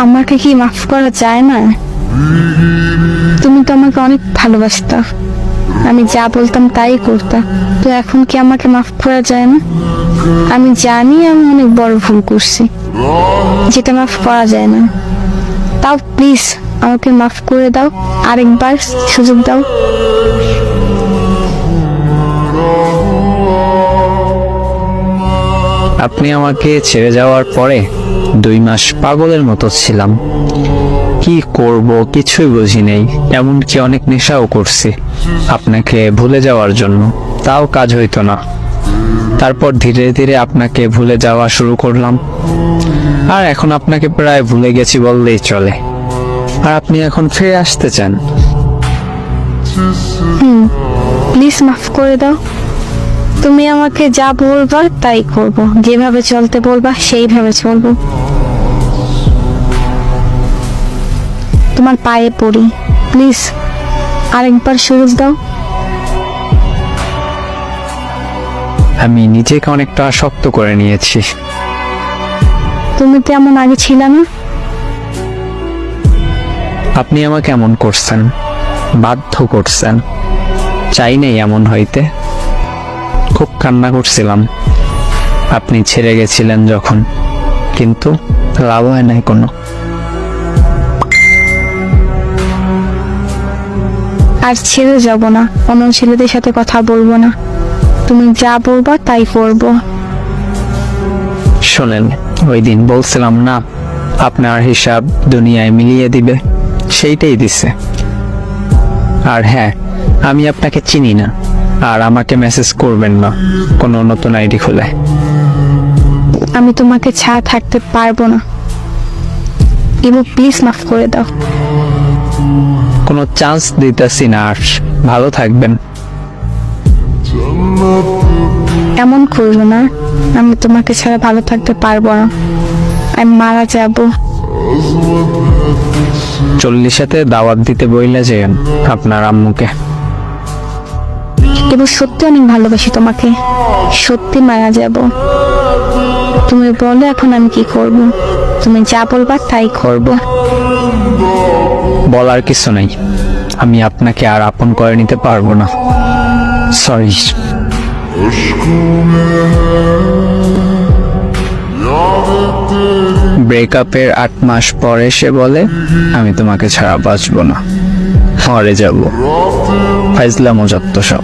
আমাকে কি মাফ করা যায় না? তুমি তো আমাকে অনেক ভালোবাসতা, আমি যা বলতাম তাই করতা, তো এখন কি আমাকে মাফ করা যায় না? আমি জানি আমি অনেক বড় ভুল করছি, যেটা মাফ করা যায় না। তাও প্লিজ আমাকে মাফ করে দাও, আরেকবার সুযোগ দাও। আপনি আমাকে ছেড়ে যাওয়ার পরে 2 মাস পাগলের মতো ছিলাম। কি করব কিছুই বুঝি নেই, এমনকি অনেক নেশাও করছি আপনাকে ভুলে যাওয়ার জন্য, তাও কাজ হইতো না। তারপর ধীরে ধীরে আপনাকে ভুলে যাওয়া শুরু করলাম, আর এখন আপনাকে প্রায় ভুলে গেছি বললেই চলে। আর আপনি এখন ফিরে আসতে চান। প্লিজ মাফ করে দাও। তুমি আমাকে যা বলবা তাই করব, যেভাবে চলতে বলবা সেইভাবে চলবো। তোমার পায়ে পড়ি, প্লিজ আরেকবার সুযোগ দাও। আমি নিজেকে অনেকটা শক্ত করে নিয়েছি। তুমি তো এমন আগে ছিল না। আপনি আমাকে এমন করছেন, বাধ্য করছেন, চাই নেই এমন হইতে। খুব কান্না করছিলাম আপনি ছেড়ে গেছিলেন যখন, কিন্তু লাভ হয় নাই কোনো। আর ছেড়ে যাব না, অন্য ছেলেদের সাথে কথা বলবো না, তুমি যা বলবা তাই করবো। শোনেন, ওই দিন বলছিলাম না আপনার হিসাব দুনিয়ায় মিলিয়ে দিবে, সেইটাই দিছে। আর হ্যাঁ, আমি আপনাকে চিনি না, আর আমাকে মেসেজ করবেন না কোনো নতুন আইডি খুলে। আমি তোমাকে ছাড়া থাকতে পারবো না, ইবু প্লিজ মাফ করে দাও। কোনো চান্স দিতেছি না, আর ভালো থাকবেন। এমন করবো না, আমি তোমাকে ছাড়া ভালো থাকতে পারবো না, আমি মারা যাব। 40-এতে দাওয়াত দিতে বইলে যেন আপনার আম্মুকে। এবং সত্যি অনেক ভালোবাসি তোমাকে, সত্যি মারা যাব। তুমি বলো এখন আমি কি করব? তুমি যা বলবা তাই করব। বলার কিছু নেই, আমি আপনাকে আর আপন করে নিতে পারবো না, সরি। ব্রেকআপের 8 মাস পরে সে বলে আমি তোমাকে ছাড়া বাঁচবো না, মরে যাব। ফাইজলামো যত সব।